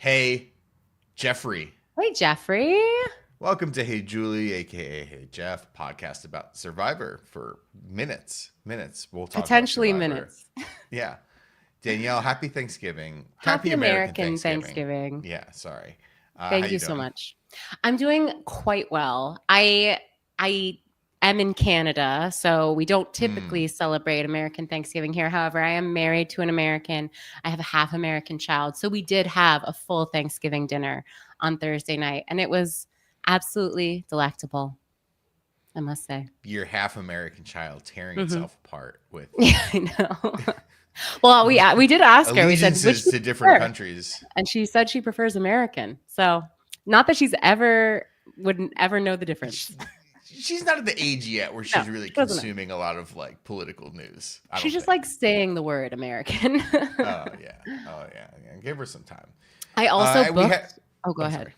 Hey, Jeffrey. Hey, Jeffrey. Welcome to Hey Julie, aka Hey Jeff, podcast about Survivor for minutes. We'll talk about Potentially Survivor. minutes. Yeah. Danielle, happy Thanksgiving. Happy Happy American American Thanksgiving. Thanksgiving. Yeah, sorry. How Thank you you so doing? much. I'm doing quite well. I am in Canada, so we don't Mm. typically celebrate American Thanksgiving here. However, I am married to an American. I have a half American child. So we did have a full Thanksgiving dinner on Thursday night, and it was absolutely delectable, I must say. Your half American child tearing Hmm. itself apart with Yeah, I know. Well, we did ask her. We said, which allegiances do you to different prefer? countries. And she said she prefers American. So not that she's ever wouldn't ever know the difference. She's not at the age yet where No, she's really she doesn't know. consuming a lot of like political news. I She don't just think. likes saying the word American. Oh yeah. Oh yeah. Yeah. Give her some time. I also We had. booked. Oh, go I'm ahead. sorry.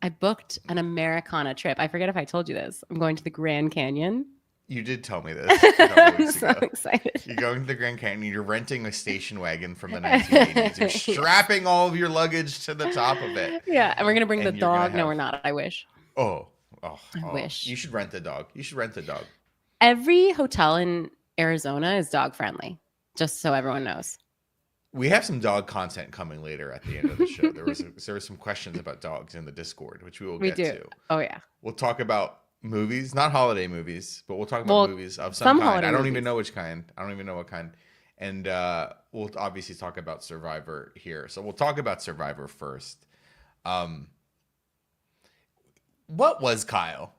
I booked an Americana trip. I forget if I told you this. I'm going to the Grand Canyon. You did tell me this a couple I'm weeks so ago. excited. You're going to the Grand Canyon. You're renting a station wagon from the 1980s. You're Yes. strapping all of your luggage to the top of it, Yeah, and we're gonna bring the and you're gonna dog. No, have. we're not. I wish. Oh, oh, I oh! You wish. should rent the dog. You should rent the dog. Every hotel in Arizona is dog friendly. Just so everyone knows. We have some dog content coming later at the end of the show. There were some questions about dogs in the Discord, which we will We get do. to. Oh yeah. We'll talk about movies, not holiday movies, but we'll talk about Well, movies of some some kind. holiday I don't even movies. know which kind. I don't even know what kind. And we'll obviously talk about Survivor here. So we'll talk about Survivor first. Um, what was Kyle?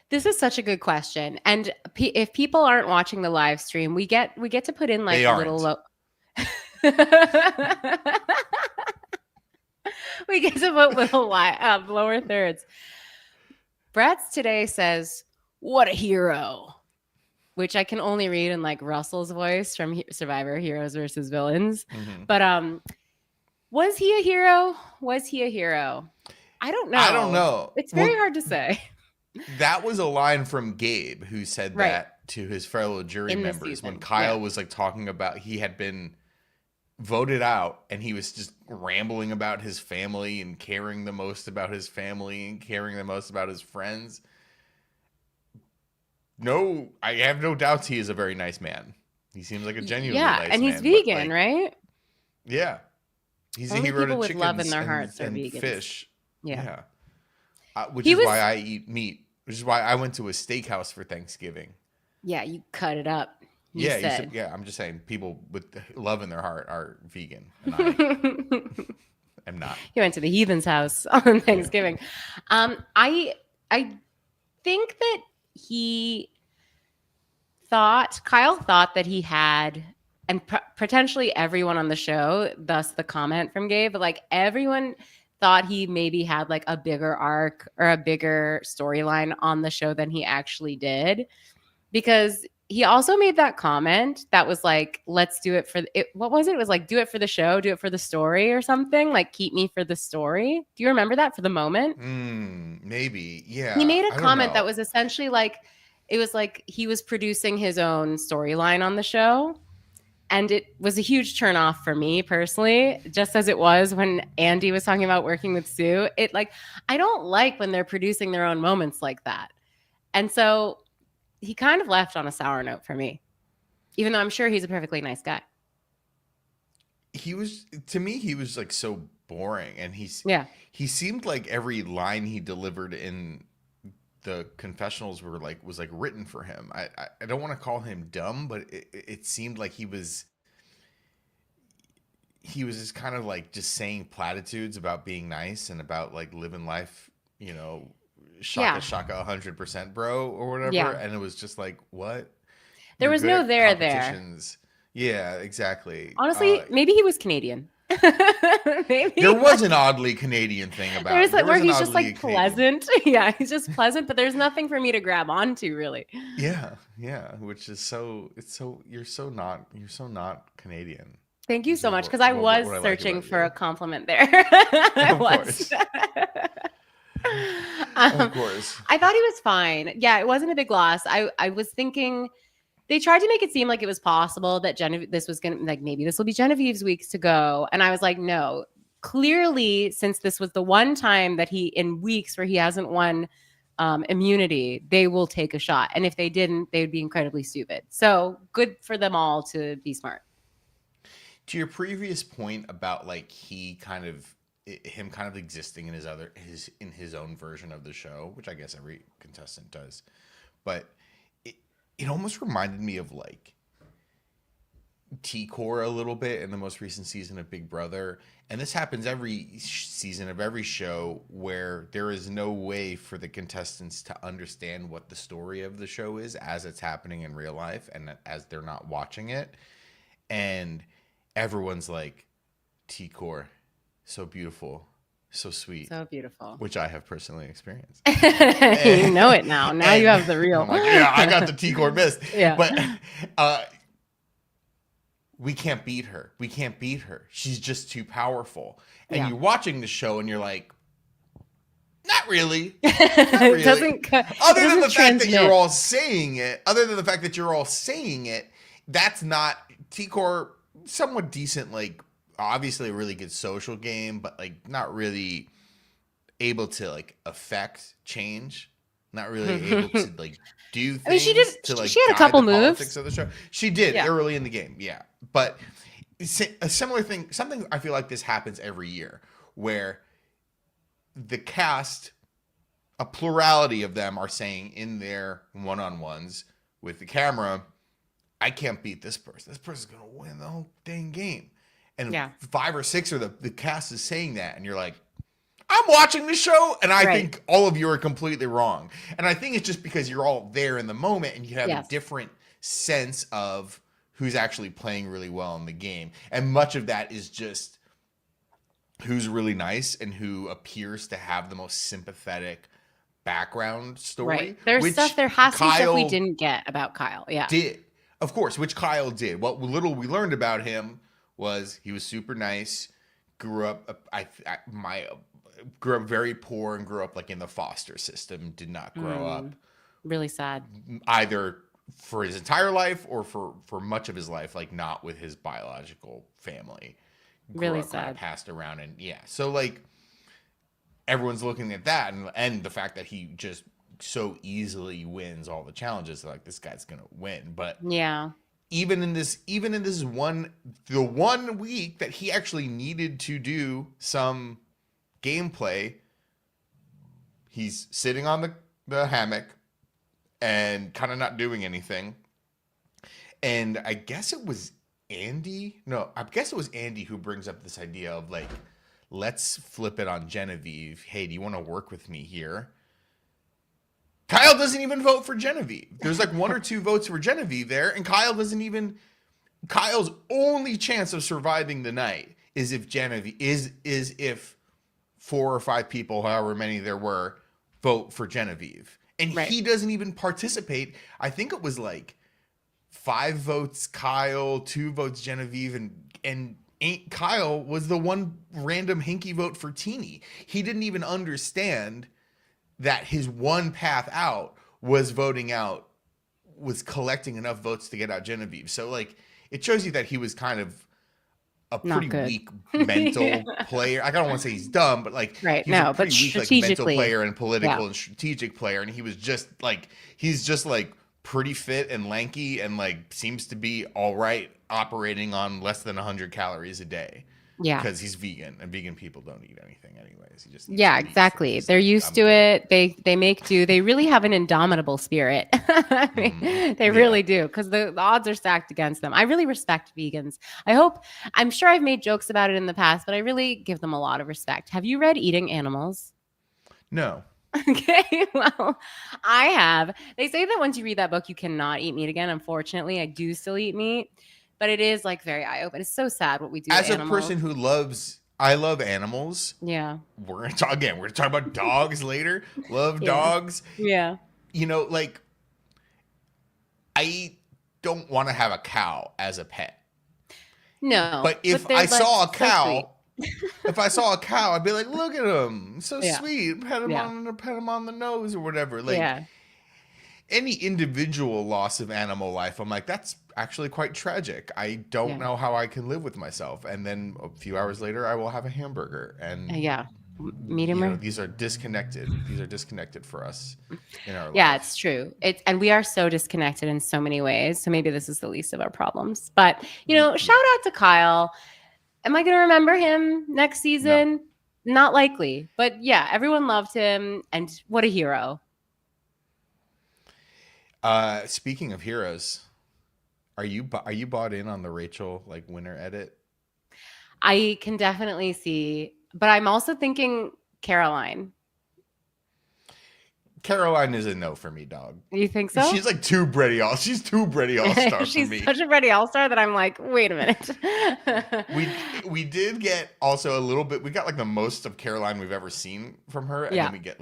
This is such a good question. And if people aren't watching the live stream, we get to put in They like little aren't. we get to put little lower thirds. Brett's today says, "What a hero," which I can only read in like Russell's voice from Survivor Heroes versus Villains. Mhm. But was he a hero? Was he a hero? I don't know. I don't know. It's very Well, hard to say. that was a line from Gabe who said Right. that to his fellow jury In the members when season. Kyle Yeah. was like talking about he had been voted out and he was just rambling about his family and caring the most about his family and caring the most about his friends. No, I have no doubts he is a very nice man. He seems like a genuinely Yeah, nice and he's man. But vegan, like, right? yeah, he's a Only hero to people with love in chickens their hearts are and vegans. fish. Yeah. Yeah, which He is why was I eat meat. Which is why I went to a steakhouse for Thanksgiving. Yeah, you cut it up. You Yeah, said. yeah. I'm just saying, people with love in their heart are vegan, and I You am not. went to the heathen's house on Yeah. Thanksgiving. I think that he Kyle thought that he had, and potentially everyone on the show, thus the comment from Gabe, but like everyone thought he maybe had like a bigger arc or a bigger storyline on the show than he actually did, because he also made that comment that was like, let's do it for it. What was it? It was like, do it for the show, do it for the story or something, like keep me for the story. Do you remember that for the moment? Maybe. He Yeah. made a I don't comment that know. was essentially like, it was like he was producing his own storyline on the show. And it was a huge turnoff for me personally, just as it was when Andy was talking about working with Sue. It like, I don't like when they're producing their own moments like that. And so he kind of left on a sour note for me, even though I'm sure he's a perfectly nice guy. He was, to me, he was like so boring, and Yeah. he seemed like every line he delivered in the confessionals was like written for him. I don't want to call him dumb, but it seemed like he was just kind of like just saying platitudes about being nice and about like living life, shaka Yeah. shaka 100% bro or whatever. Yeah. And it was just like, what? There You're was good no at there. competitions. Yeah, exactly. Honestly, maybe he was Canadian. Maybe There was an oddly Canadian thing about there's it. like There where was an he's just oddly like Canadian. pleasant. Yeah, he's just pleasant, but there's nothing for me to grab onto really. Yeah, yeah, which is you're so not Canadian. Thank you This so is much, because I was what I like searching about for a you. compliment there. I Of was. course. Of um, course. I thought he was fine. Yeah, it wasn't a big loss. I was thinking they tried to make it seem like it was possible that this was gonna, like, maybe this will be Genevieve's weeks to go, and I was like, no, clearly, since this was the one time that he, in weeks where he hasn't won immunity, they will take a shot. And if they didn't, they would be incredibly stupid. So good for them all to be smart. To your previous point about like him kind of existing in his own version of the show, which I guess every contestant does, but it almost reminded me of like T-Core a little bit in the most recent season of Big Brother. And this happens every season of every show where there is no way for the contestants to understand what the story of the show is as it's happening in real life and as they're not watching it. And everyone's like, T-Core, so beautiful, so sweet. So beautiful. Which I have personally experienced. You know it now. Now you have the real. I'm like, yeah, I got the T-Core mist. Yeah. But we can't beat her. We can't beat her. She's just too powerful. And you're watching the show and you're like, not really. Not really. Other than the fact that you're all saying it, that's not T-Core, somewhat decent, like obviously a really good social game, but like not really able to like affect change. Not really able to like do things. I mean, she had a couple moves of the show. She did early in the game, yeah. But a similar thing, something I feel like this happens every year, where the cast, a plurality of them, are saying in their one-on-ones with the camera, I can't beat this person. This person's gonna win the whole dang game. And 5 or 6 of the cast is saying that, and you're like, I'm watching the show, and I think all of you are completely wrong. And I think it's just because you're all there in the moment, and you have a different sense of who's actually playing really well in the game. And much of that is just who's really nice and who appears to have the most sympathetic background story. Right. There's stuff, there has to be stuff we didn't get about Kyle. Yeah. Did. Of course, which Kyle did. What little we learned about him was he was super nice, grew up very poor and grew up like in the foster system, did not grow up. Really sad. Either for his entire life or for much of his life, like not with his biological family. Really sad. Kind of passed around and so like everyone's looking at that and the fact that he just so easily wins all the challenges, like this guy's gonna win. But even in this the 1 week that he actually needed to do some gameplay, he's sitting on the hammock and kind of not doing anything. And I guess it was Andy who brings up this idea of like, let's flip it on Genevieve. Hey, do you want to work with me here? Kyle doesn't even vote for Genevieve. There's like 1 or 2 votes for Genevieve there, and Kyle's only chance of surviving the night is if Genevieve is if 4 or 5 people, however many there were, vote for Genevieve. And he doesn't even participate. I think it was like 5 votes Kyle, 2 votes Genevieve, and Kyle was the one random hinky vote for Teeny. He didn't even understand that his one path out was collecting enough votes to get out Genevieve. So like it shows you that he was kind of a pretty weak mental player. I don't want to say he's dumb, but like he's a pretty weak like mental player and political and strategic player. And he was just like pretty fit and lanky and like seems to be all right operating on less than 100 calories a day. Yeah. Because he's vegan, and vegan people don't eat anything anyways. He just exactly. They're used to it. They make do. They really have an indomitable spirit. They really do, because the odds are stacked against them. I really respect vegans. I'm sure I've made jokes about it in the past, but I really give them a lot of respect. Have you read Eating Animals? No. Okay, well, I have. They say that once you read that book, you cannot eat meat again. Unfortunately, I do still eat meat. But it is like very eye-opening. It's so sad what we do. As a person who I love animals. Yeah. We're gonna talk about dogs later. Love dogs. Yeah. You know, like I don't want to have a cow as a pet. No. But if I saw a cow, I'd be like, look at him, so sweet. Pet him on the nose or whatever. Like, any individual loss of animal life, I'm like, that's actually quite tragic. I don't know how I can live with myself. And then a few hours later, I will have a hamburger. And Yeah. Medium rare. these are disconnected. These are disconnected for us in our life. Yeah, it's true. And we are so disconnected in so many ways. So maybe this is the least of our problems. But, shout out to Kyle. Am I going to remember him next season? No. Not likely. But yeah, everyone loved him. And what a hero. Speaking of heroes, are you bought in on the Rachel winter edit? I can definitely see, but I'm also thinking Caroline. Caroline is a no for me, dog. You think so? She's like too Bretty All. She's too Bretty All-Star for me. She's such a Bretty All-Star that I'm like, wait a minute. we did get also a little bit. We got the most of Caroline we've ever seen from her, and then we get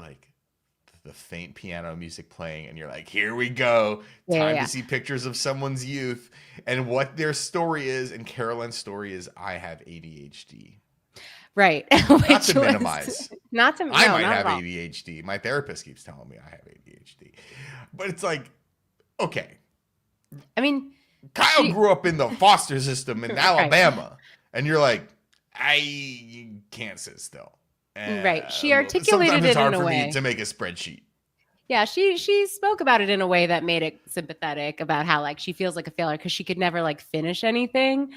the faint piano music playing, and you're like, here we go. Time to see pictures of someone's youth and what their story is. And Caroline's story is, I have ADHD. Right. Not to minimize. I might have ADHD. My therapist keeps telling me I have ADHD. But it's like, okay. I mean, Kyle grew up in the foster system in Alabama. And you're like, I can't sit still. Right. She articulated it in a way to make a spreadsheet. Yeah, she spoke about it in a way that made it sympathetic about how she feels like a failure because she could never finish anything.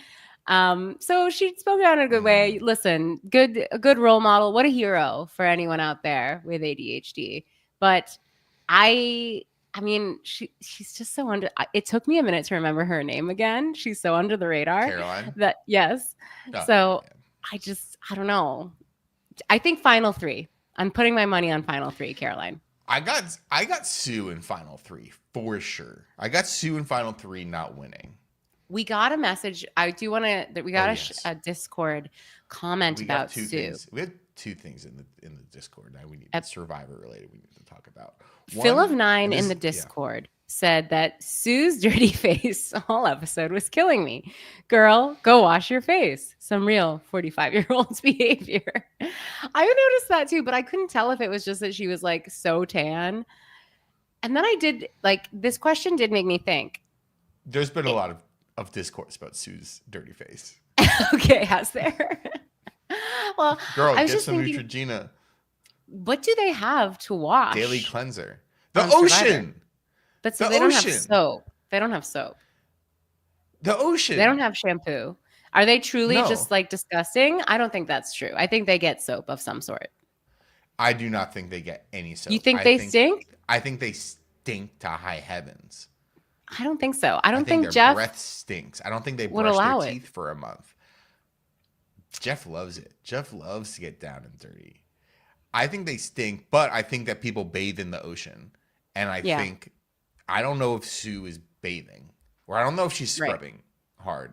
So she spoke out in a good way. Listen, a good role model. What a hero for anyone out there with ADHD. But I mean, she's just so under. It took me a minute to remember her name again. She's so under the radar. Caroline. Yes. Oh, so man. I don't know. I think final 3. I'm putting my money on final 3, Caroline. I got Sue in final 3 for sure. I got Sue in final 3 not winning. We got a message. I do want to. We got a Discord comment about Sue. We had 2 things in the Discord. Now we need Survivor related. We need to talk about. Phil of 9 in the Discord said that Sue's dirty face all episode was killing me. Girl, go wash your face. Some real 45-year-old's behavior. I noticed that too, but I couldn't tell if it was just that she was so tan. And then I did this question did make me think. There's been a lot of discourse about Sue's dirty face. Okay, has there? Well, girl, I was get some thinking, Neutrogena. What do they have to wash? Daily cleanser. The ocean. But see, they don't have soap. They don't have soap. The ocean. They don't have shampoo. Are they truly just disgusting? I don't think that's true. I think they get soap of some sort. I do not think they get any soap. You think they stink? I think they stink to high heavens. I don't think so. I don't think their Jeff breath stinks. I don't think they brush their teeth for a month. Jeff loves it. Jeff loves to get down and dirty. I think they stink, but I think that people bathe in the ocean. And I think, I don't know if Sue is bathing, or I don't know if she's scrubbing hard.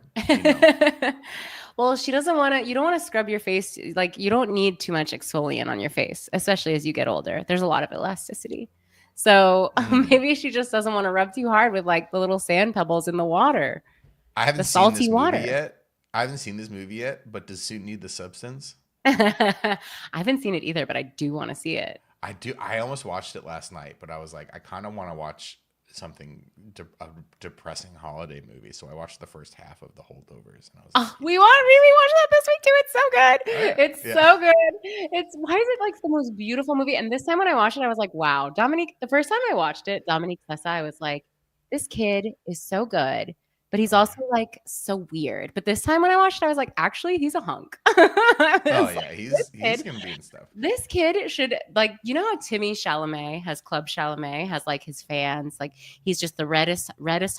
Well, she doesn't want to, you don't want to scrub your face. You don't need too much exfoliant on your face, especially as you get older. There's a lot of elasticity. So maybe she just doesn't want to rub too hard with the little sand pebbles in the water. I haven't seen salty this water yet. I haven't seen this movie yet, but does Sue need the substance? I haven't seen it either, but I do want to see it. I do. I almost watched it last night, but I was like, I kind of want to watch something a depressing holiday movie. So I watched the first half of The Holdovers, and I was like, we really watched that this week too. It's so good. It's so good. Why is it the most beautiful movie? And this time when I watched it, I was like, wow, Dominique. The first time I watched it, Dominique Sessa, I was like, this kid is so good. But he's also so weird. But this time when I watched it, I was like, actually, he's a hunk. He's gonna be in stuff. This kid should how Timmy Chalamet has Club Chalamet, has his fans, he's just the reddest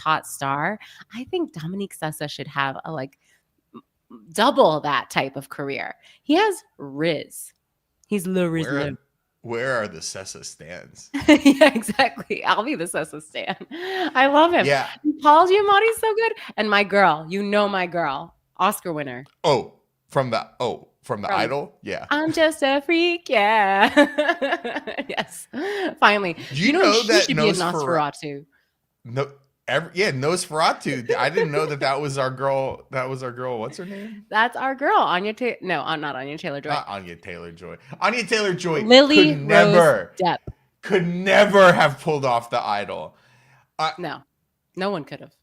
hot star. I think Dominique Sessa should have a double that type of career. He has Riz. He's Le Riz. Where are the Sessa stands? Yeah, exactly. I'll be the Sessa stan. I love him. Yeah. Paul Giamatti's so good. And my girl, my girl, Oscar winner. From the Idol? Yeah. I'm just a freak. Yeah. Yes. Finally. You know that should be a Nosferatu. Nosferatu. I didn't know that was our girl. That was our girl. What's her name? That's our girl, Anya Taylor. No, not Anya Taylor-Joy. Not Anya Taylor-Joy. Anya Taylor-Joy Lily Rose Depp could never have pulled off the Idol. No, no one could have.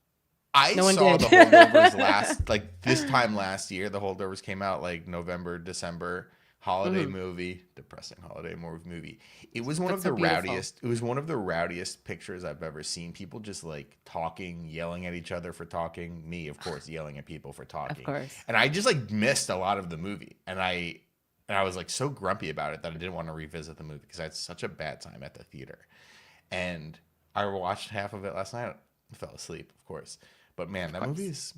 I No one saw did. the holdovers this time last year. The holdovers came out like November, December. Holiday movie, depressing holiday movie. It was one But of so the beautiful. rowdiest. It was one of the rowdiest pictures I've ever seen. People just like talking, yelling at each other for talking. Me, of course, yelling at people for talking. Of course. And I just like missed a lot of the movie, and I was like so grumpy about it that I didn't want to revisit the movie because I had such a bad time at the theater. And I watched half of it last night. I fell asleep, of course. But man, that movie is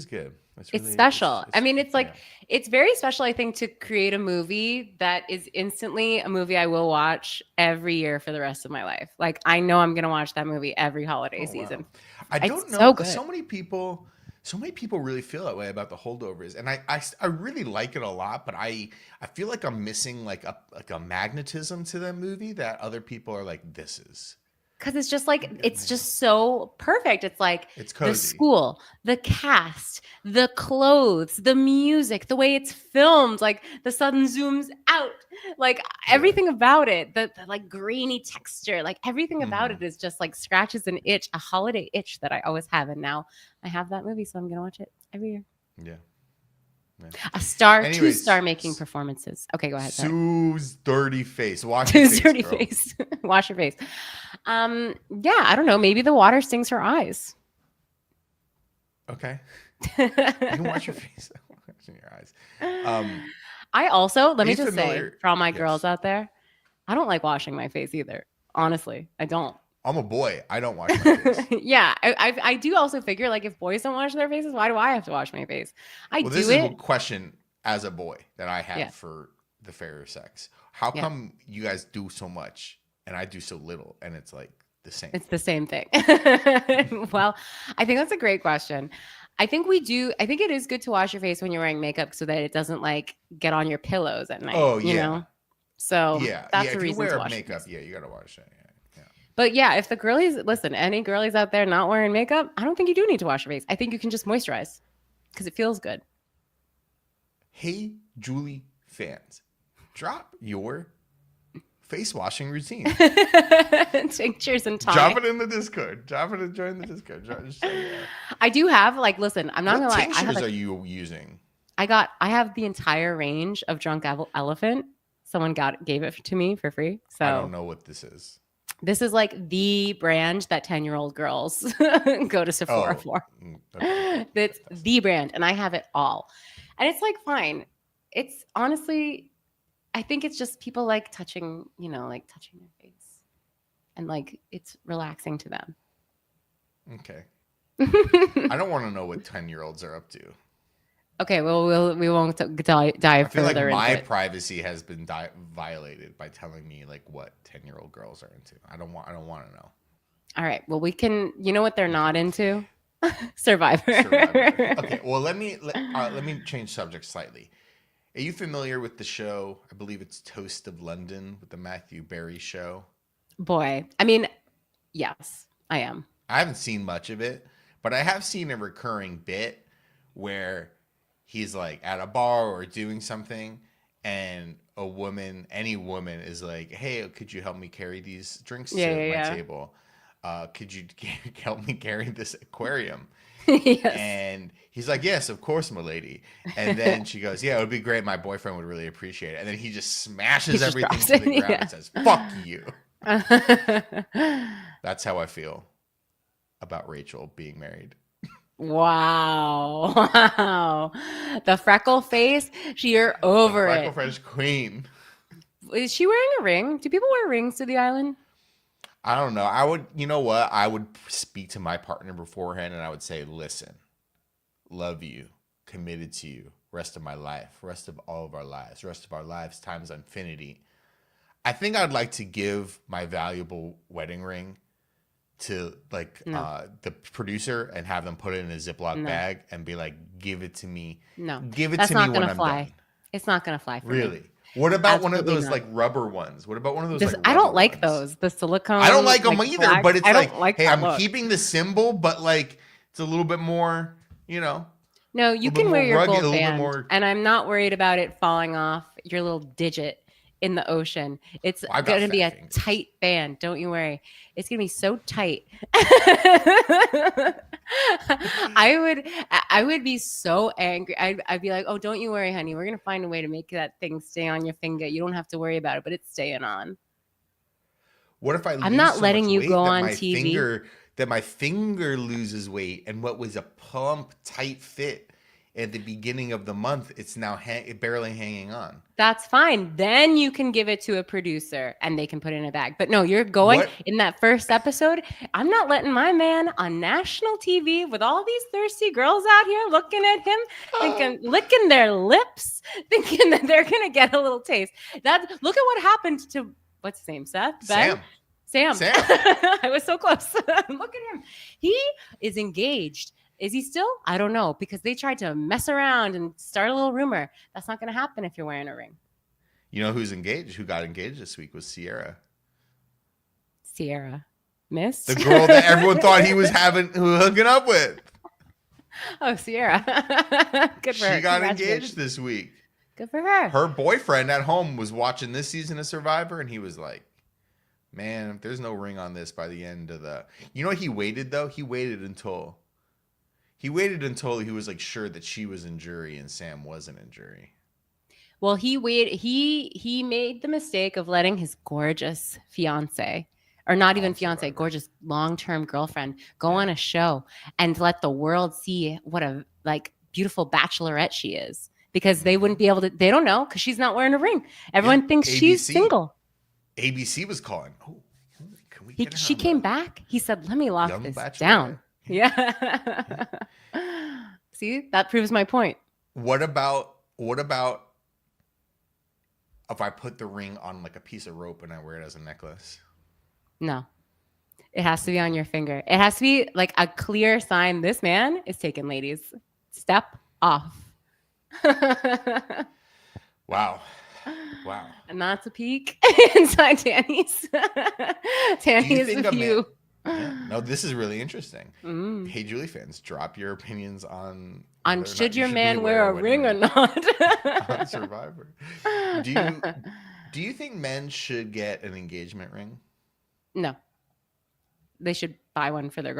good. It's special. It's, I mean, it's like, yeah. it's very special, I think, to create a movie that is instantly a movie I will watch every year for the rest of my life. Like, I know I'm going to watch that movie every holiday season. Wow. I don't know. So good. So many people really feel that way about the holdovers, and I really like it a lot. But I feel like I'm missing like a magnetism to that movie that other people are like, this is. Because it's just like, it's just so perfect. It's like it's cozy. The school, the cast, the clothes, the music, the way it's filmed, like the sun zooms out, like everything about it, the like grainy texture, like everything about it is just like scratches an itch, a holiday itch that I always have. And now I have that movie, so I'm going to watch it every year. Yeah. Two-star making performances. Okay, go ahead. Sue's dirty face. Wash your face, dirty face. Wash your face. Yeah, I don't know. Maybe the water stings her eyes. Okay. You can wash your face. Washing your eyes. I also, let me just say, for all my girls out there, I don't like washing my face either. Honestly, I don't. I'm a boy. I don't wash my face. Yeah, I do also figure, like, if boys don't wash their faces, why do I have to wash my face? This is a question as a boy that I have for the fairer sex. How come you guys do so much and I do so little, and it's like the same? It's the same thing. Well, I think that's a great question. I think it is good to wash your face when you're wearing makeup so that it doesn't like get on your pillows at night. Oh, you know? So that's the reason. If you wear makeup, you gotta wash it. But yeah, if the girlies, listen, any girlies out there not wearing makeup, I don't think you do need to wash your face. I think you can just moisturize because it feels good. Hey, Julie fans, drop your face washing routine. Tinctures and tonic. Drop it in the Discord. Drop it and join the Discord. I do have, like, listen, I'm not gonna lie. What tinctures are you using? I have the entire range of Drunk Elephant. Someone gave it to me for free. So I don't know what this is. This is like the brand that 10-year-old girls go to Sephora for. Okay. That's the brand. And I have it all. And it's like, fine. It's honestly, I think it's just people like touching, like touching their face. And like, it's relaxing to them. Okay. I don't want to know what 10-year-olds are up to. Okay, well, we won't dive I feel further like my into it. privacy has been violated by telling me like what 10-year-old girls are into. I don't want to know. All right. Well, we can. You know what they're not into? Survivor. Okay. Well, let me change subject slightly. Are you familiar with the show? I believe it's Toast of London with the Matthew Berry show. Boy, I mean, yes, I am. I haven't seen much of it, but I have seen a recurring bit where he's like at a bar or doing something, and any woman is like, "Hey, could you help me carry these drinks to my table? Could you help me carry this aquarium?" Yes. And he's like, "Yes, of course, my lady." And then she goes, "Yeah, it would be great. My boyfriend would really appreciate it." And then he just smashes everything to the ground and says, "Fuck you." That's how I feel about Rachel being married. Wow. The freckle face. You're over it. Freckle face queen. Is she wearing a ring? Do people wear rings to the island? I don't know. You know what? I would speak to my partner beforehand and I would say, "Listen, love you, committed to you, rest of my life, rest of all of our lives, rest of our lives times infinity." I think I'd like to give my valuable wedding ring to the producer and have them put it in a Ziploc bag and be like, "Give it to me." No, give it to me when I'm done. It's not gonna fly. Really? What about one of those like rubber ones? What about one of those? I don't like those. The silicone. I don't like them either. Black. But it's like hey, I'm look. keeping the symbol, but like it's a little bit more, No, you can wear your gold band, and I'm not worried about it falling off your little digit in the ocean. It's Well, I've got going to be a fat fingers. tight band. Don't you worry. It's going to be so tight. I would be so angry. I'd be like, oh, don't you worry, honey. We're going to find a way to make that thing stay on your finger. You don't have to worry about it, but it's staying on. What if I lose I'm not so letting much you weight go that on my TV. finger loses weight, and what was a plump, tight fit at the beginning of the month, it's now barely hanging on. That's fine. Then you can give it to a producer and they can put it in a bag. But no, you're going What? in that first episode. I'm not letting my man on national TV with all these thirsty girls out here looking at him, thinking, licking their lips, thinking that they're going to get a little taste. Look at what happened to, what's his name, Seth? Ben? Sam. I was so close. Look at him. He is engaged. Is he still? I don't know, because they tried to mess around and start a little rumor. That's not going to happen if you're wearing a ring. You know who's engaged? Who got engaged this week was Sierra. Miss? The girl that everyone thought he was hooking up with. Oh, Sierra. Good for her. She got engaged this week. Good for her. Her boyfriend at home was watching this season of Survivor, and he was like, man, if there's no ring on this by the end of the... You know what he waited, though? He waited until he was like sure that she was in jury and Sam wasn't in jury. Well, he made the mistake of letting his gorgeous fiance, or not even fiance, gorgeous long-term girlfriend, go on a show and let the world see what a beautiful bachelorette she is, because they wouldn't be able to. They don't know because she's not wearing a ring. Everyone thinks she's single. ABC was calling. Oh, can we get her? She came back. He said, "Let me lock this down." Yeah. See, that proves my point. What about if I put the ring on like a piece of rope and I wear it as a necklace? No. It has to be on your finger. It has to be like a clear sign this man is taking ladies. Step off. Wow. And that's a peek inside Dani's. Dani's view. Yeah. No, this is really interesting. Hey, Julie fans, drop your opinions on should your man wear a ring or not on Survivor. Do you think men should get an engagement ring? No, they should buy one for their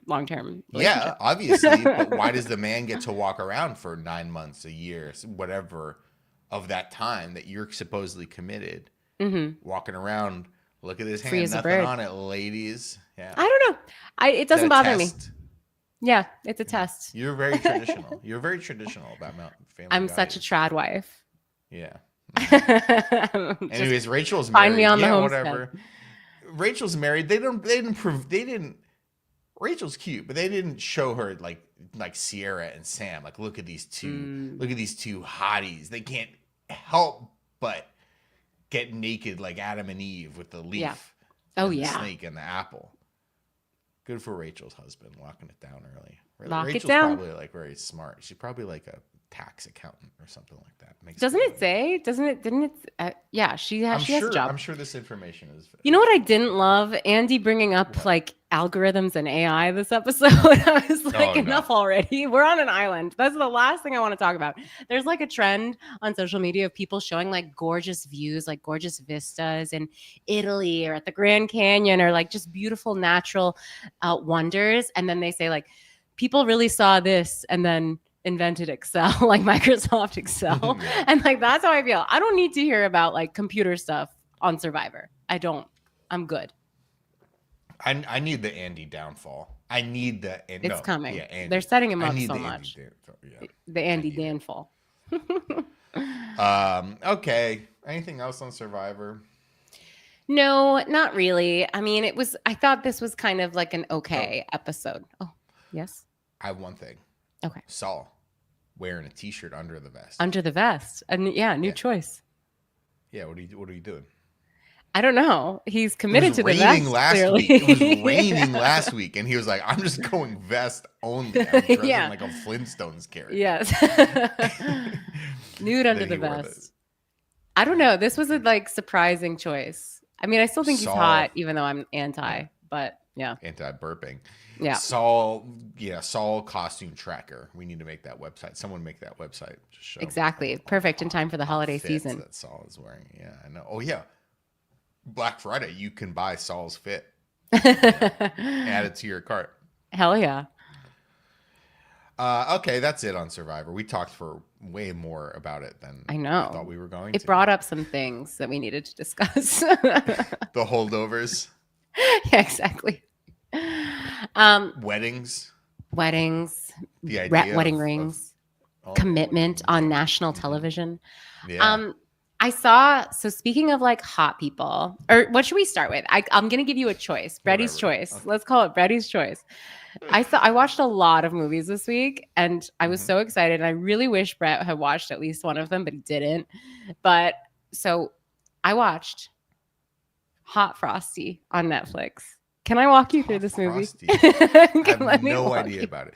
long-term relationship. Yeah, obviously. But why does the man get to walk around for 9 months, a year, whatever of that time that you're supposedly committed, walking around? Look at this hand, nothing on it, ladies. Yeah. I don't know. It doesn't bother me. Yeah, it's a test. You're very traditional. You're very traditional about family. I'm such a trad wife. Yeah. Anyways, Rachel's married. Find me on the homestead. Whatever. Rachel's married. Rachel's cute, but they didn't show her like Sierra and Sam. Like, look at these two. Look at these two hotties. They can't help but get naked like Adam and Eve with the leaf. Yeah. Oh, and yeah. The snake and the apple. Good for Rachel's husband, locking it down early. Rachel's probably very smart. She's probably like a tax accountant or something like that. Doesn't it say? Didn't it? Yeah, she has a job. I'm sure this information is. You know what I didn't love? Andy bringing up algorithms and AI this episode. I was enough already. We're on an island. That's the last thing I want to talk about. There's a trend on social media of people showing gorgeous views, gorgeous vistas in Italy or at the Grand Canyon, or just beautiful natural wonders. And then they say people really saw this and then invented Excel, like Microsoft Excel. And that's how I feel. I don't need to hear about computer stuff on Survivor. I don't. I'm good. I need the Andy downfall. I need the. It's coming. Yeah, Andy. They're setting him up so much. The Andy downfall. Okay. Anything else on Survivor? No, not really. I mean, I thought this was kind of an okay episode. Oh, yes. I have one thing. Okay. Saul wearing a t-shirt under the vest. Under the vest. New choice. Yeah. What are you doing? I don't know. He's committed to the vest. It was raining last week, and he was like, "I'm just going vest only. I'm dressing like a Flintstones character." Yes. Nude under the vest. I don't know. This was a surprising choice. I mean, I still think he's hot, even though I'm anti. But yeah, anti-burping. Yeah. Saul costume tracker. We need to make that website. Someone make that website. Just show Exactly. Perfect in time for the holiday season. That Saul is wearing. Yeah, I know. Oh yeah. Black Friday, you can buy Saul's fit. Add it to your cart. Hell yeah. Okay, that's it on Survivor. We talked for way more about it than I know. I thought we were going to. It brought up some things that we needed to discuss. The holdovers. Yeah, exactly. Weddings. The idea wedding rings. Commitment on national television. Yeah. I saw, so speaking of like hot people, or what should we start with? I'm going to give you a choice. Brady's choice. Okay. Let's call it Brady's choice. I watched a lot of movies this week and I was so excited. And I really wish Brett had watched at least one of them, but he didn't. But so I watched Hot Frosty on Netflix. Can I walk you through this movie? I have no idea about it.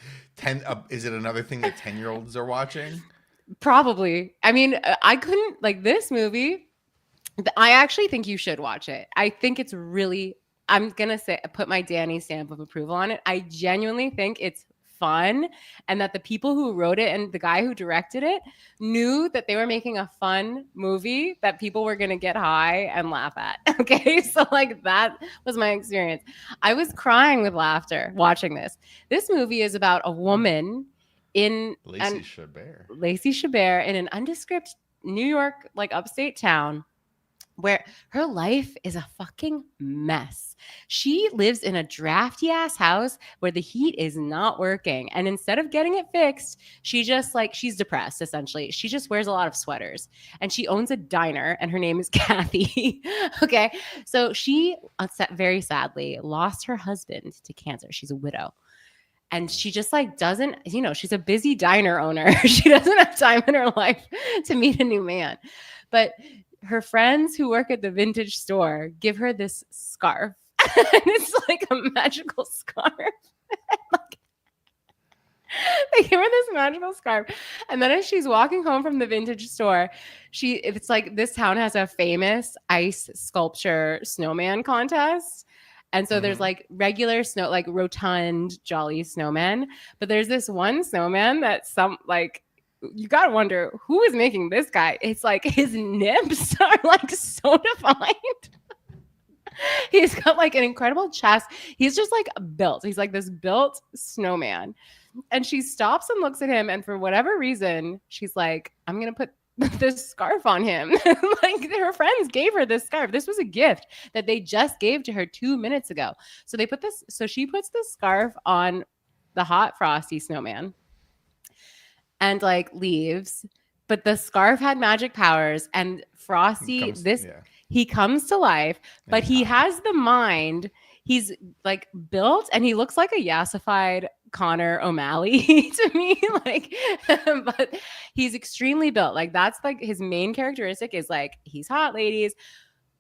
Is it another thing that 10-year-olds are watching? Probably. I mean, I couldn't like this movie. I actually think you should watch it. I think it's really, I'm going to put my Dani stamp of approval on it. I genuinely think it's fun and that the people who wrote it and the guy who directed it knew that they were making a fun movie that people were going to get high and laugh at. Okay. So like that was my experience. I was crying with laughter watching this. This movie is about a woman in Lacey Chabert in an undescript New York, like upstate town where her life is a fucking mess. She lives in a drafty ass house where the heat is not working. And instead of getting it fixed, she just like, she's depressed essentially. She just wears a lot of sweaters and she owns a diner and her name is Kathy. Okay. So she, very sadly, lost her husband to cancer. She's a widow. And she just like doesn't, she's a busy diner owner. She doesn't have time in her life to meet a new man. But her friends who work at the vintage store give her this scarf. And it's like a magical scarf. They give her this magical scarf. And then as she's walking home from the vintage store, it's like this town has a famous ice sculpture snowman contest. And so there's like regular snow, like rotund, jolly snowmen. But there's this one snowman that you got to wonder who is making this guy. It's like his nips are like so defined. He's got like an incredible chest. He's just like built. He's like this built snowman. And she stops and looks at him. And for whatever reason, she's like, I'm going to put this scarf on him. Like her friends gave her this scarf. This was a gift that they just gave to her 2 minutes ago. So she puts the scarf on the hot Frosty snowman and like leaves. But the scarf had magic powers and Frosty, he comes to life, but he has the mind. He's like built and he looks like a yassified Connor O'Malley to me, like, but he's extremely built. Like that's like his main characteristic is like, he's hot, ladies,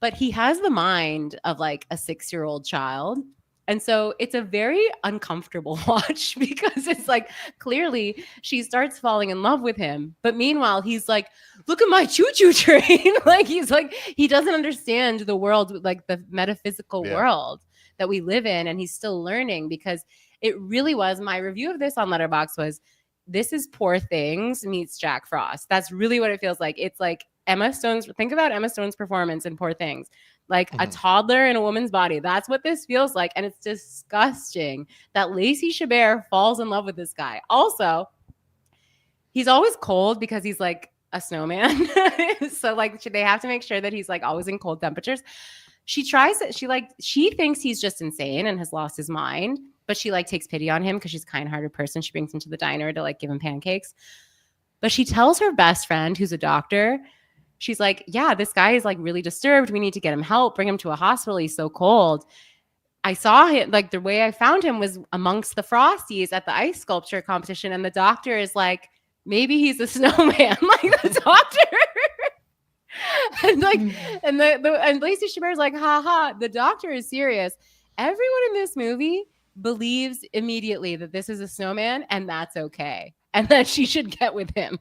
but he has the mind of like a 6-year-old child. And so it's a very uncomfortable watch because it's like, clearly she starts falling in love with him. But meanwhile, he's like, look at my choo-choo train. Like, he's like, he doesn't understand the world, like the metaphysical world that we live in. And he's still learning because it really was, my review of this on Letterboxd was, this is Poor Things meets Jack Frost. That's really what it feels like. It's like Emma Stone's, think about Emma Stone's performance in Poor Things. Like a toddler in a woman's body. That's what this feels like. And it's disgusting that Lacey Chabert falls in love with this guy. Also, he's always cold because he's like a snowman. So like they have to make sure that he's like always in cold temperatures. She thinks he's just insane and has lost his mind. But she like takes pity on him because she's a kind-hearted person. She brings him to the diner to like give him pancakes. But she tells her best friend, who's a doctor, she's like, yeah, this guy is like really disturbed. We need to get him help, bring him to a hospital. He's so cold. I saw him, like the way I found him was amongst the Frosties at the ice sculpture competition. And the doctor is like, maybe he's a snowman. Like the doctor. And like, and Lacey Chabert's like, ha, the doctor is serious. Everyone in this movie believes immediately that this is a snowman and that's okay. And that she should get with him.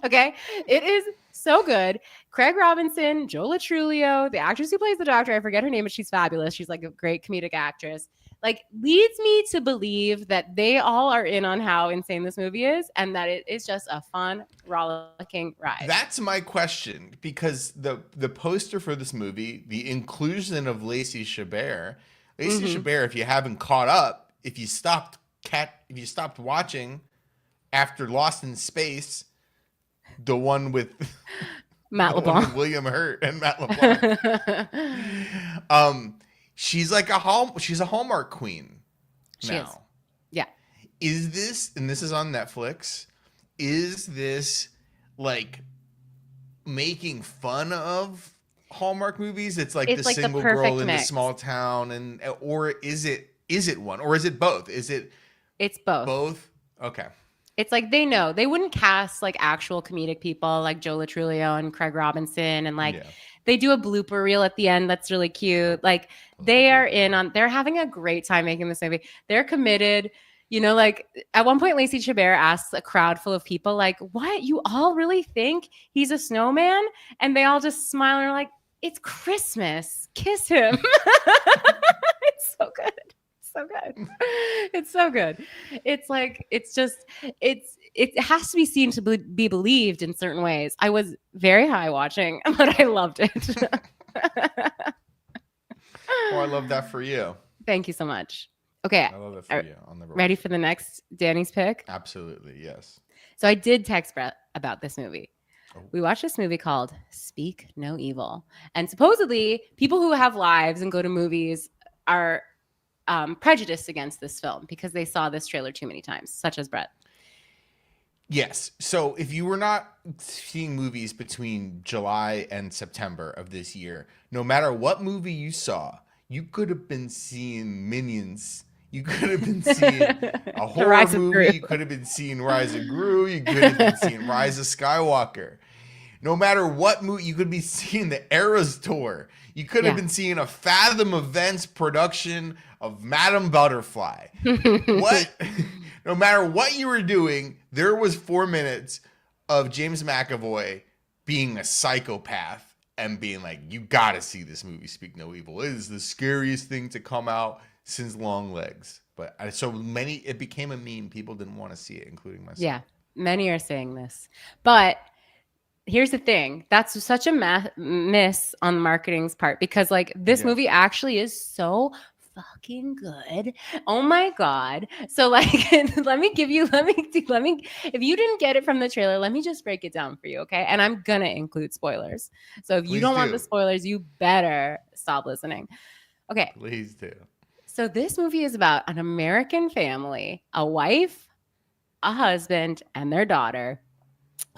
Okay. It is so good. Craig Robinson, Joe Latrulio, the actress who plays the doctor, I forget her name, but she's fabulous. She's like a great comedic actress. like leads me to believe that they all are in on how insane this movie is, and that it is just a fun, rollicking ride. That's my question, because the poster for this movie, the inclusion of Lacey Chabert, if you haven't caught up, if you stopped watching after Lost in Space, the one with Matt LeBlanc, with William Hurt and Matt LeBlanc. She's like she's a Hallmark queen now. She is. Yeah. Is this, and this is on Netflix, is this like making fun of Hallmark movies? It's like the single girl in the small town, or is it one, or is it both? It's both. Both? Okay. It's like they know they wouldn't cast like actual comedic people like Joe Latrulio and Craig Robinson, and like they do a blooper reel at the end that's really cute. Like they're having a great time making this movie. They're committed. You know, like at one point, Lacey Chabert asks a crowd full of people, like, "What? You all really think he's a snowman?" And they all just smile and are like, "It's Christmas. Kiss him." It's so good. So good. It's so good. It's like, it has to be seen to be believed in certain ways. I was very high watching, but I loved it. Well, I love that for you. Thank you so much. Okay. I love it for you. On the road. Ready for the next Dani's pick? Absolutely. Yes. So I did text Brett about this movie. We watched this movie called Speak No Evil. And supposedly people who have lives and go to movies are prejudiced against this film because they saw this trailer too many times, such as Brett. Yes. So if you were not seeing movies between July and September of this year, no matter what movie you saw, you could have been seeing Minions. You could have been seeing a horror movie. You could have been seeing Rise of Gru. You could have been seeing Rise of Skywalker. No matter what movie, you could be seeing the Eras Tour. You could have been seeing a Fathom Events production of Madame Butterfly. No matter what you were doing, there was 4 minutes of James McAvoy being a psychopath and being like, you gotta see this movie, Speak No Evil. It is the scariest thing to come out since Long Legs. But it became a meme. People didn't want to see it, including myself. Yeah, many are saying this. But here's the thing. That's such a miss on the marketing's part, because like this movie actually is so fucking good. Oh my God. So like, if you didn't get it from the trailer, let me just break it down for you. Okay. And I'm going to include spoilers. So if you don't want the spoilers, you better stop listening. Okay. Please do. So this movie is about an American family, a wife, a husband, and their daughter,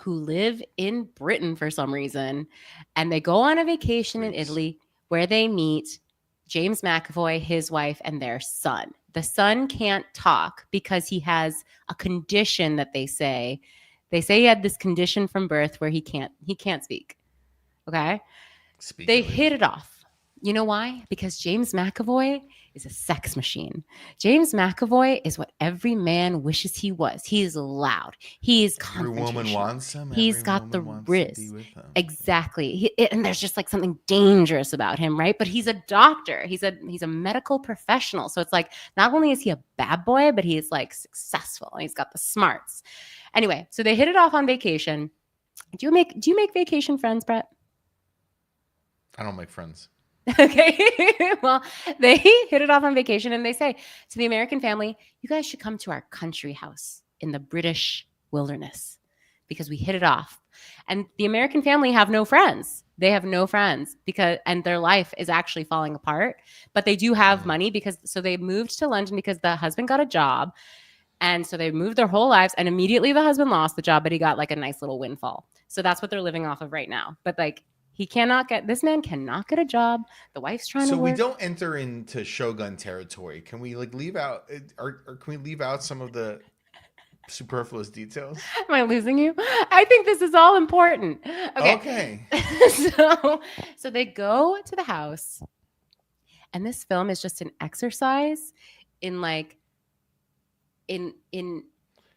who live in Britain for some reason. And they go on a vacation in Italy where they meet James McAvoy, his wife, and their son. The son can't talk because he has a condition that they say he had this condition from birth where he can't speak. Okay. They hit it off. You know why? Because James McAvoy is a sex machine. James McAvoy is what every man wishes he was. He is loud. He is confrontational. Every woman wants him. He's got the wrist. Exactly. And there's just like something dangerous about him, right? But he's a doctor. He's a medical professional. So it's like, not only is he a bad boy, but he is like successful. He's got the smarts. Anyway, so they hit it off on vacation. Do you make vacation friends, Brett? I don't make friends. Okay. Well, they hit it off on vacation and they say to the American family, you guys should come to our country house in the British wilderness because we hit it off. And the American family have no friends. They have no friends and their life is actually falling apart, but they do have money so they moved to London because the husband got a job. And so they moved their whole lives, and immediately the husband lost the job, but he got like a nice little windfall. So that's what they're living off of right now. But like, this man cannot get a job. The wife's trying to work. So we don't enter into Shogun territory. Can we like leave out, or can we leave out some of the superfluous details? Am I losing you? I think this is all important. Okay. So they go to the house, and this film is just an exercise in like, in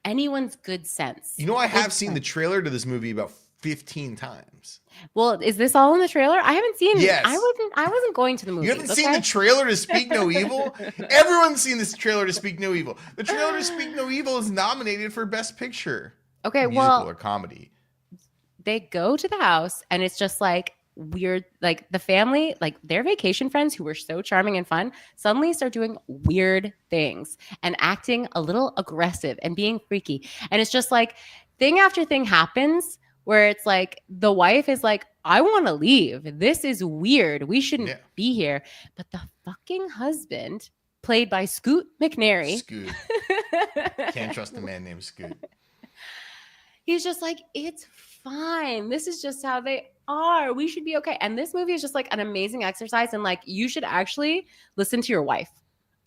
anyone's good sense. You know, I have seen the trailer to this movie about 15 times. Well, is this all in the trailer? I haven't seen. Yes. I wasn't going to the movie. You haven't seen the trailer to Speak No Evil? Everyone's seen this trailer to Speak No Evil. The trailer to Speak No Evil is nominated for Best Picture. Okay, musical or comedy. They go to the house and it's just like weird, like the family, like their vacation friends who were so charming and fun suddenly start doing weird things and acting a little aggressive and being freaky. And it's just like thing after thing happens where it's like the wife is like, I want to leave. This is weird. We shouldn't be here. But the fucking husband, played by Scoot McNairy. Scoot. Can't trust a man named Scoot. He's just like, it's fine. This is just how they are. We should be okay. And this movie is just like an amazing exercise. And like, you should actually listen to your wife.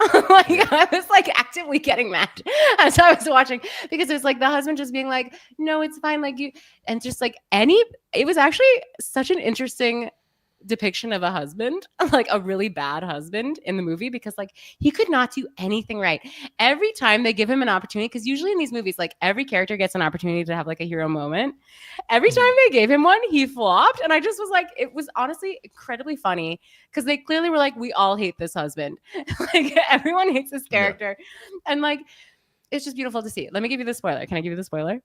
I was like actively getting mad as I was watching because it was like the husband just being like, no, it's fine. Like you, and just like it was actually such an interesting depiction of a husband, like a really bad husband in the movie, because like he could not do anything right. Every time they give him an opportunity, because usually in these movies, like every character gets an opportunity to have like a hero moment. Every time they gave him one, he flopped. And I just was like, it was honestly incredibly funny because they clearly were like, we all hate this husband. Like everyone hates this character. And like, it's just beautiful to see. Let me give you the spoiler. Can I give you the spoiler?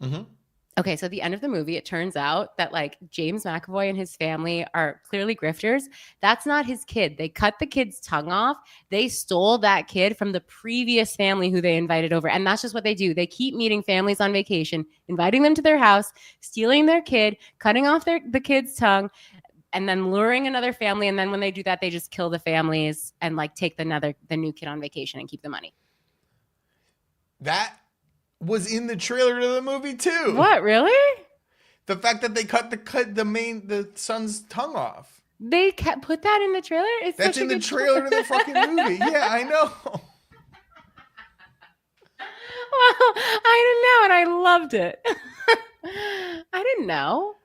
Mm-hmm. Okay, so at the end of the movie, it turns out that like James McAvoy and his family are clearly grifters. That's not his kid. They cut the kid's tongue off. They stole that kid from the previous family who they invited over. And that's just what they do. They keep meeting families on vacation, inviting them to their house, stealing their kid, cutting off the kid's tongue, and then luring another family. And then when they do that, they just kill the families and like take the new kid on vacation and keep the money. That was in the trailer to the movie too. What, really? The fact that they cut the son's tongue off. They put that in the trailer? That's in the trailer to the fucking movie. Yeah, I know. Well, I didn't know, and I loved it. I didn't know.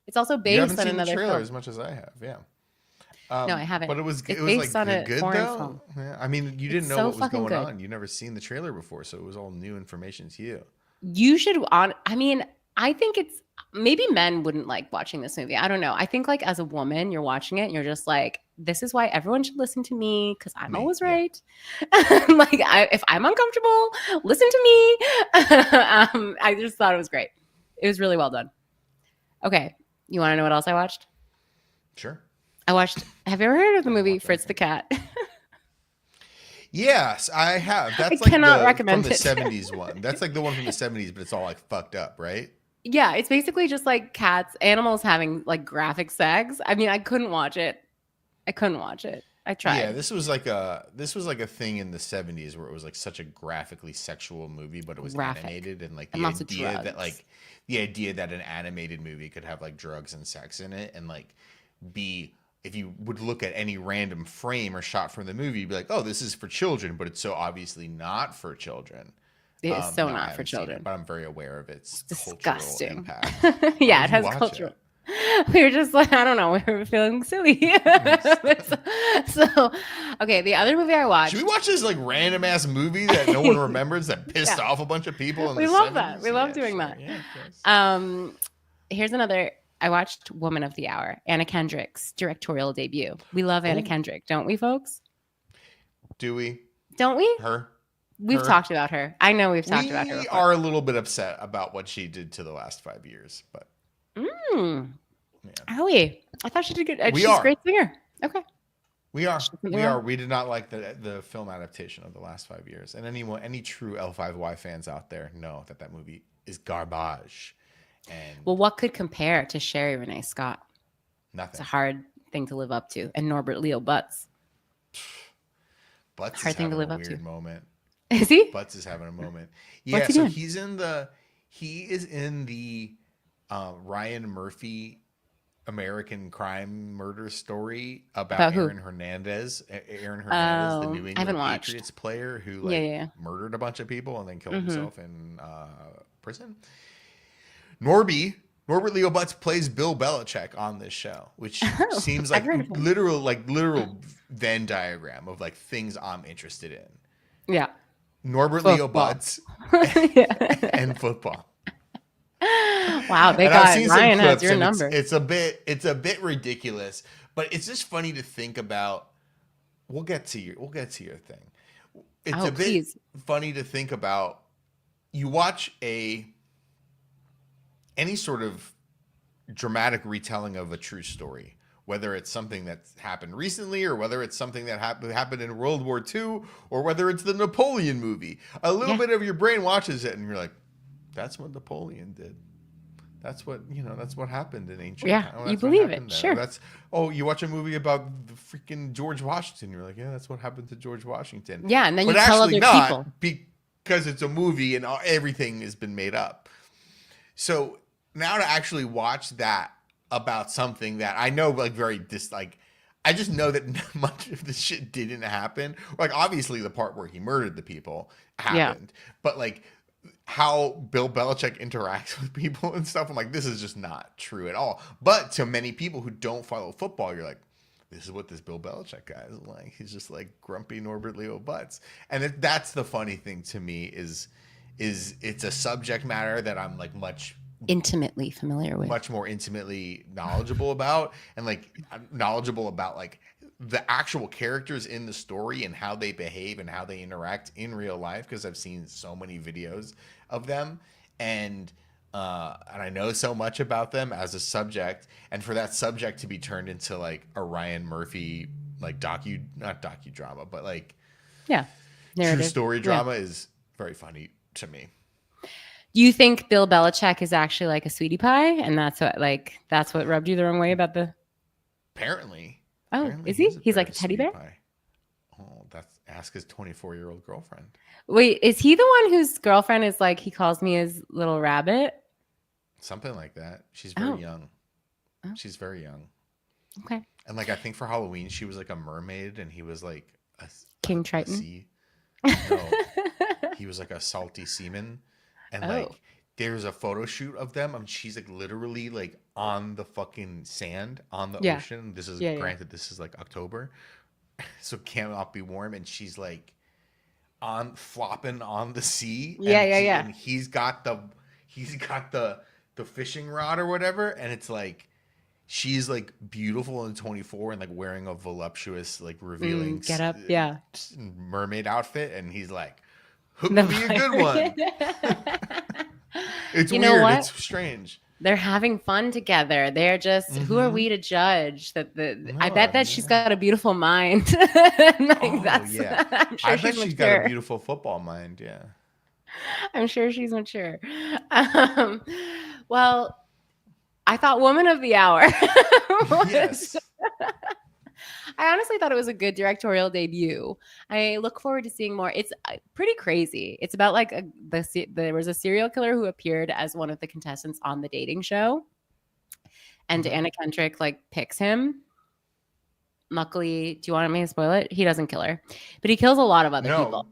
It's also based on another trailer film. as much as I have. Yeah. No, I haven't. But it was based like on good foreign though. film. Yeah. I mean, you didn't know so what was fucking going good. on. You never seen the trailer before, so it was all new information to you. You should I mean, I think it's maybe men wouldn't like watching this movie. I don't know. I think like as a woman, you're watching it and you're just like, this is why everyone should listen to me because I'm always right. Like if I'm uncomfortable, listen to me. I just thought it was great. It was really well done. Okay. You want to know what else I watched? Sure. Have you ever heard of the movie Fritz the Cat? Yes, I have. That's I cannot recommend from the it. 70s one. That's like the one from the 70s, but it's all like fucked up, right? Yeah, it's basically just like animals having like graphic sex. I mean, I couldn't watch it. I tried. Yeah, this was like a thing in the 70s where it was like such a graphically sexual movie, but it was animated and like the idea that an animated movie could have like drugs and sex in it and like be, if you would look at any random frame or shot from the movie, you'd be like, oh, this is for children, but it's so obviously not for children. It is so not for children. But I'm very aware of its disgusting cultural impact. Yeah, it has cultural. We were just like, I don't know, we were feeling silly. so, okay, the other movie I watched. Should we watch this like random ass movie that no one remembers that pissed off a bunch of people? We love that. We love doing that. Yeah, here's another. I watched Woman of the Hour, Anna Kendrick's directorial debut. We love Anna Kendrick, don't we, folks? Do we? Don't we? We've Her? Talked about her. I know we've talked about her. We are a little bit upset about what she did to the last 5 years, but. Yeah. Are we? I thought she did good. She's a great singer. Okay. We are. We did not like the film adaptation of the last 5 years. And any true L5Y fans out there know that movie is garbage. And well, what could compare to Sherry Renee Scott? Nothing. It's a hard thing to live up to. And Norbert Leo Butz. Butz is having a weird moment. Is he? Butz is having a moment. Yeah, so he is in the Ryan Murphy American Crime Murder Story about Aaron Hernandez. Aaron Hernandez, the New England Patriots player who murdered a bunch of people and then killed himself in prison. Norbert Leo Butz plays Bill Belichick on this show, which seems like literal Venn diagram of like things I'm interested in. Yeah. Norbert Leo Butz and football. Wow, they And I've got seen some Ryan has clips, your and number. it's a bit ridiculous, but it's just funny to think about. We'll get to your thing. It's Oh, a bit please. funny to think about. You watch any sort of dramatic retelling of a true story, whether it's something that's happened recently or whether it's something that happened in World War II or whether it's the Napoleon movie. A little Yeah. bit of your brain watches it and you're like, that's what Napoleon did. That's what that's what happened in ancient Yeah. time. You That's what believe it. happened then. Or Sure. that's you watch a movie about the freaking George Washington. You're like, yeah, that's what happened to George Washington. Yeah. And then you But tell actually other not people. because it's a movie and everything has been made up. So now to actually watch that about something that I know like I just know that much of the shit didn't happen. Like obviously the part where he murdered the people Yeah. happened, but like how Bill Belichick interacts with people and stuff, I'm like, this is just not true at all. But to many people who don't follow football, you're like, this is what this Bill Belichick guy is like. He's just like grumpy Norbert Leo Butz. And that's the funny thing to me is it's a subject matter that I'm like Intimately familiar with. much more intimately knowledgeable about, and like I'm knowledgeable about like the actual characters in the story and how they behave and how they interact in real life, because I've seen so many videos of them, and I know so much about them as a subject, and for that subject to be turned into like a Ryan Murphy like not docudrama, but like Yeah. true Narrative. story Yeah. drama is very funny to me. Do you think Bill Belichick is actually like a sweetie pie, and that's what rubbed you the wrong way about the? Apparently. Oh, Apparently is he? a He's bit like of a teddy sweetie bear. pie. Oh, ask his 24-year-old girlfriend. Wait, is he the one whose girlfriend is like he calls me his little rabbit? Something like that. She's very young. Oh. She's very young. Okay. And like I think for Halloween she was like a mermaid and he was like King a Triton. sea. No, he was like a salty seaman. And like there's a photo shoot of them and she's like literally like on the fucking sand on the ocean. This is granted this is like October. So it cannot be warm, and she's like flopping on the sea. And he's got the fishing rod or whatever, and it's like she's like beautiful and 24 and like wearing a voluptuous like revealing get up, mermaid outfit, and he's like, hook me a good one. It's weird. It's strange. They're having fun together. They're just who are we to judge that I bet that she's got a beautiful mind. I'm sure bet she's got a beautiful football mind. Yeah. I'm sure she's mature. Well, I thought Woman of the Hour Yes. I honestly thought it was a good directorial debut. I look forward to seeing more. It's pretty crazy. It's about like there was a serial killer who appeared as one of the contestants on the dating show, and Anna Kendrick like picks him. Luckily, do you want me to spoil it? He doesn't kill her, but he kills a lot of other people.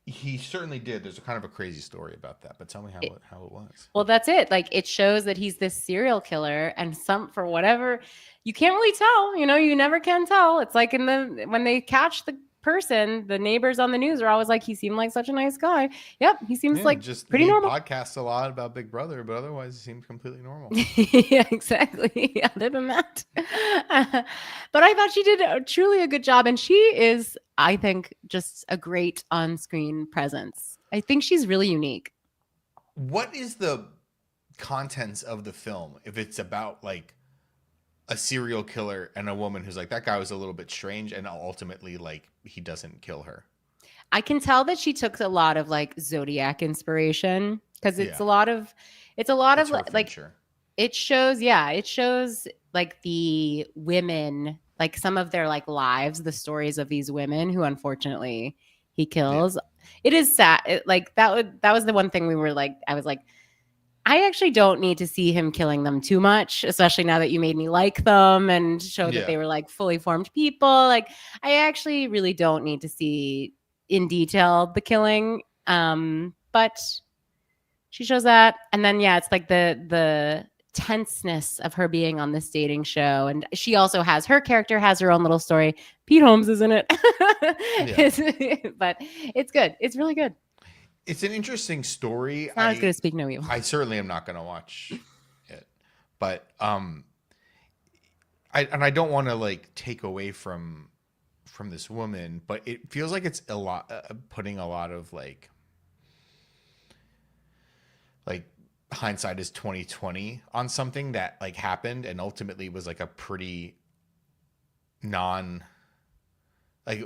He certainly did. There's a kind of a crazy story about that, but tell me how it was. Well, that's it. Like it shows that he's this serial killer, and for whatever you can't really tell. You never can tell. It's like when they catch the person, the neighbors on the news are always like, he seemed like such a nice guy. Yep, he seems like just pretty normal. Podcasts a lot about Big Brother, but otherwise he seems completely normal. Yeah, exactly. Other than that, but I thought she did truly a good job, and she is, I think, just a great on-screen presence. I think she's really unique. What is the contents of the film if it's about like a serial killer and a woman who's like, that guy was a little bit strange, and ultimately like he doesn't kill her? I can tell that she took a lot of like Zodiac inspiration, because it's a lot of like it shows like the women, like some of their like lives, the stories of these women who unfortunately he kills. It is sad. That was the one thing I was like, I actually don't need to see him killing them too much, especially now that you made me like them and show that they were like fully formed people. Like I actually really don't need to see in detail the killing. But she shows that, and then it's like the tenseness of her being on this dating show, and she also has her character has her own little story. Pete Holmes is in it. But it's good. It's really good. It's an interesting story. It's not as good as Speak No Evil. I certainly am not going to watch it, but I don't want to like take away from this woman, but it feels like it's a lot putting a lot of like hindsight is 2020 on something that like happened and ultimately was like a pretty it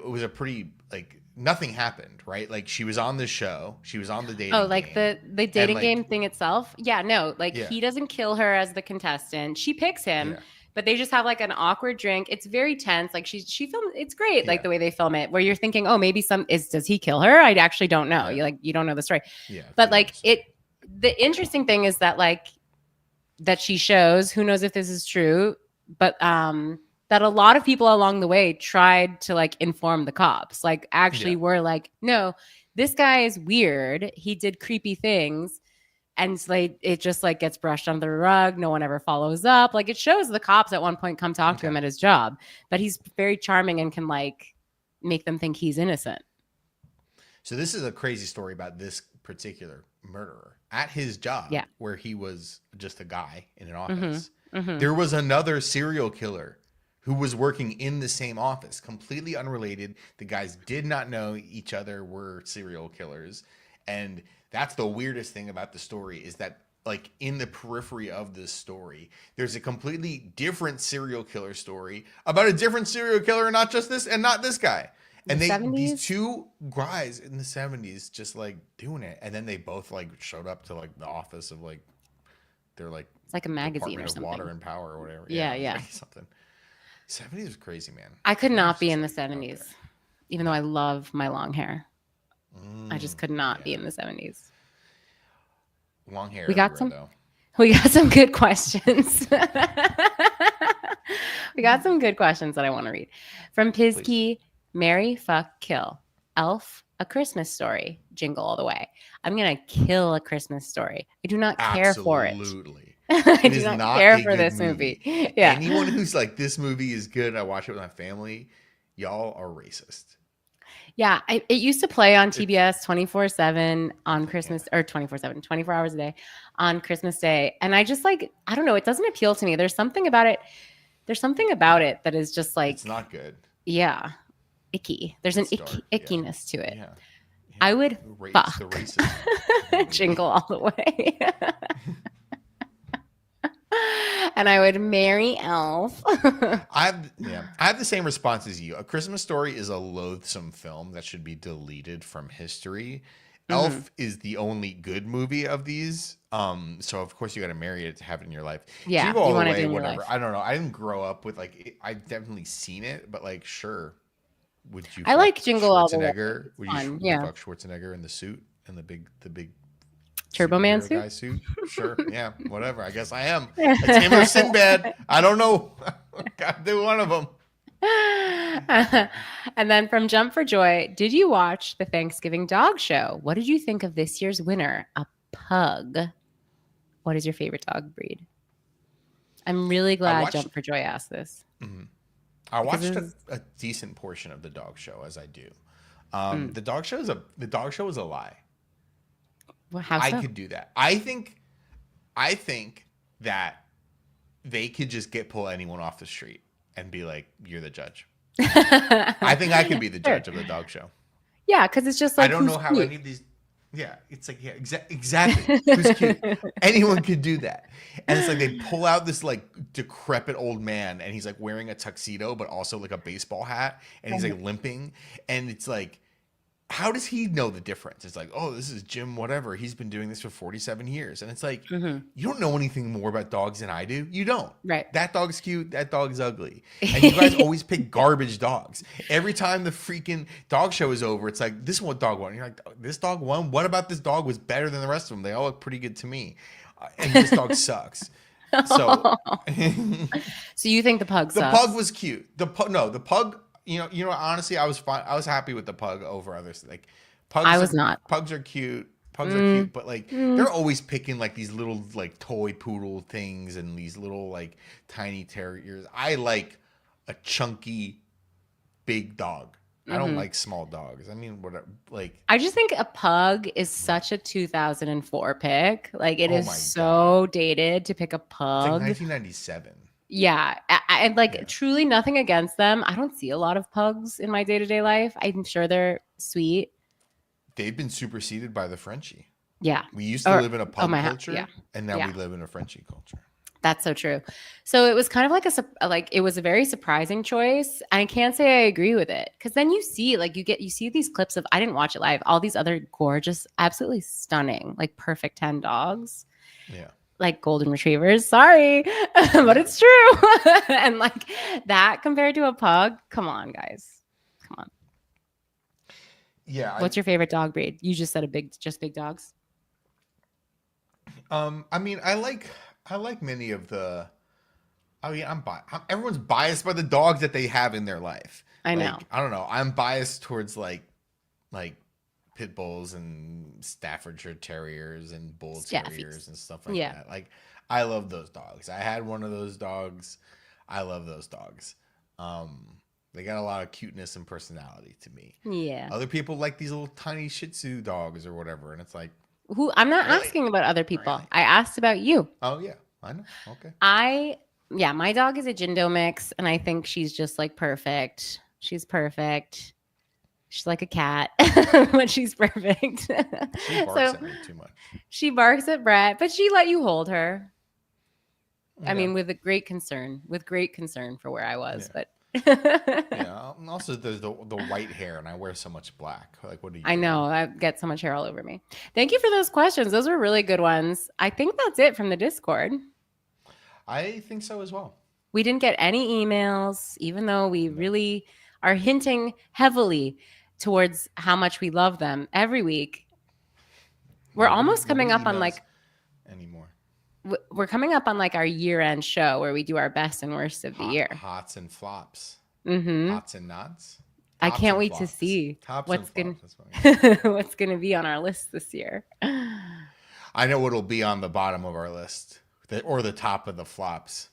was a pretty like nothing happened, right? Like she was on the show, she was on the dating game, the dating like, game thing itself. Yeah, no, like Yeah. he doesn't kill her as the contestant. She picks him, Yeah. but they just have like an awkward drink. It's very tense. Like she filmed. It's great, like Yeah. the way they film it, where you're thinking, oh, maybe does he kill her? I actually don't know. Yeah. You don't know the story. Yeah. But like the interesting thing is that like that she shows. Who knows if this is true? But that a lot of people along the way tried to like inform the cops. Like actually were like, no, this guy is weird. He did creepy things. And so it just like gets brushed under the rug. No one ever follows up. Like it shows the cops at one point come talk to him at his job, but he's very charming and can like make them think he's innocent. So this is a crazy story about this particular murderer at his job, where he was just a guy in an office. There was another serial killer who was working in the same office, completely unrelated. The guys did not know each other were serial killers. And that's the weirdest thing about the story is that like in the periphery of this story, there's a completely different serial killer story about a different serial killer, not just this and not this guy. And these two guys in the 70s just like doing it. And then they both like showed up to like the office of like, they're like, it's like a magazine or something. Water and Power or whatever. Yeah. Something. 70s was crazy, man. I could not be in the 70s, even though I love my long hair. I just could not be in the 70s. Long hair. We got some good questions. We got some good questions that I want to read. From Pizkey, Marry, Fuck, Kill. Elf, A Christmas Story. Jingle All the Way. I'm going to kill A Christmas Story. I do not care for it. Absolutely. I do not care for this movie. Yeah. Anyone who's like, this movie is good, I watch it with my family, y'all are racist. Yeah, it used to play on TBS 24/7 on Christmas, or 24/7, 24 hours a day on Christmas Day. And I just like, I don't know, it doesn't appeal to me. There's something about it. There's something about it that is just like, it's not good. Yeah. Icky. There's an ickiness to it. Yeah. I would fuck. The racism. Jingle All the Way. And I would marry Elf. I have the same response as you. A Christmas Story is a loathsome film that should be deleted from history. Elf is the only good movie of these. So of course you got to marry it to have it in your life. Yeah, Jingle All the Way, whatever. I don't know. I didn't grow up with like. I've definitely seen it, but like, sure. Would you? I like Jingle All the Way. Would you fuck Schwarzenegger in the suit and the big Turbo Man suit? Guy suit? Sure. Yeah. Whatever. I guess I am. It's him or Sinbad. I don't know. Gotta do one of them. And then from Jump for Joy, did you watch the Thanksgiving Dog Show? What did you think of this year's winner, a pug? What is your favorite dog breed? I'm really glad Jump for Joy asked this. Mm-hmm. I watched a decent portion of the dog show, as I do. The dog show is a lie. Well, how so? I could do that. I think that they could just pull anyone off the street and be like, "You're the judge." I think I could be the judge of the dog show. Yeah, because it's just like, I don't know how any of these. Yeah, it's like, yeah, exactly. Who's cute? Anyone could do that. And it's like they pull out this like decrepit old man, and he's like wearing a tuxedo, but also like a baseball hat, and he's like limping, and it's like, how does he know the difference? It's like, oh, this is Jim whatever. He's been doing this for 47 years. And it's like, you don't know anything more about dogs than I do. You don't. Right. That dog's cute. That dog's ugly. And you guys always pick garbage dogs. Every time the freaking dog show is over, it's like, this one dog won. And you're like, this dog won? What about this dog was better than the rest of them? They all look pretty good to me. And this dog sucks. So, so you think the pug sucks? The pug was cute. The pug... You know. Honestly, I was fine. I was happy with the pug over others. Like, pugs. I was not. Pugs are cute. Pugs are cute, but like they're always picking like these little like toy poodle things and these little like tiny terriers. I like a chunky, big dog. I don't like small dogs. I mean, what like? I just think a pug is such a 2004 pick. Like it Oh is my so dated to pick a It's like pug. 1997. Yeah, and like truly nothing against them. I don't see a lot of pugs in my day-to-day life. I'm sure they're sweet. They've been superseded by the Frenchie. Yeah. We used to live in a pug culture, yeah. and now we live in a Frenchie culture. That's so true. So it was kind of like it was a very surprising choice. And I can't say I agree with it because then you see you see these clips of, I didn't watch it live, all these other gorgeous, absolutely stunning, like perfect 10 dogs. Yeah. Like golden retrievers. Sorry, but it's true. And like that compared to a pug, come on, guys, come on. Yeah. What's your favorite dog breed? You just said big dogs. I mean, I like many of the. I mean, everyone's biased by the dogs that they have in their life. I know. I don't know. I'm biased towards like pit bulls and Staffordshire Terriers and bull terriers and stuff like that. Like, I love those dogs. I had one of those dogs. I love those dogs. They got a lot of cuteness and personality to me. Yeah. Other people like these little tiny Shih Tzu dogs or whatever, and it's like, I'm not asking about other people. Really? I asked about you. Oh yeah, I know. Okay. My dog is a Jindo mix, and I think she's just like perfect. She's perfect. She's like a cat, but she's perfect. She barks at me too much. She barks at Brett, but she let you hold her. Yeah. I mean, with great concern for where I was, but. Yeah. Also, there's the white hair, and I wear so much black. Like, what do you? I know. I get so much hair all over me. Thank you for those questions. Those were really good ones. I think that's it from the Discord. I think so as well. We didn't get any emails, even though we really are hinting heavily towards how much we love them every week. We're almost coming up on like anymore. We're coming up on like our year-end show where we do our best and worst of the year. Hots and flops. Mm-hmm. Hots and knots. I can't wait to see what's gonna be on our list this year. I know what'll be on the bottom of our list, or the top of the flops.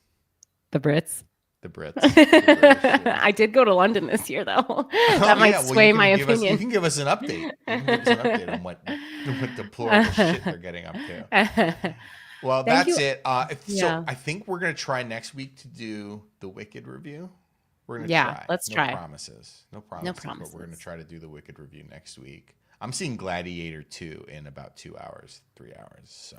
The Brits. The Brits. I did go to London this year, though. That might sway my opinion. You can give us an update. You can give us an update on what deplorable shit they're getting up to. Well, that's it. So I think we're going to try next week to do the Wicked review. We're going to try. Let's try. No promises. But we're going to try to do the Wicked review next week. I'm seeing Gladiator 2 in about 2 hours, 3 hours. So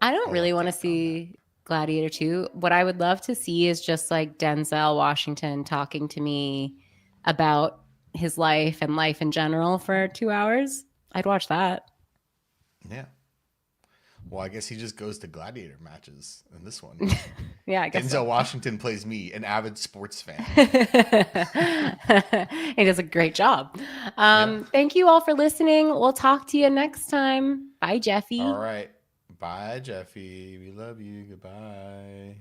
I don't really want to see Gladiator 2. What I would love to see is just like Denzel Washington talking to me about his life and life in general for 2 hours. I'd watch that. Yeah. Well, I guess he just goes to gladiator matches in this one. Yeah, I guess Denzel Washington plays me, an avid sports fan. He does a great job. Thank you all for listening. We'll talk to you next time. Bye, Jeffy. All right. Bye, Jeffy. We love you. Goodbye.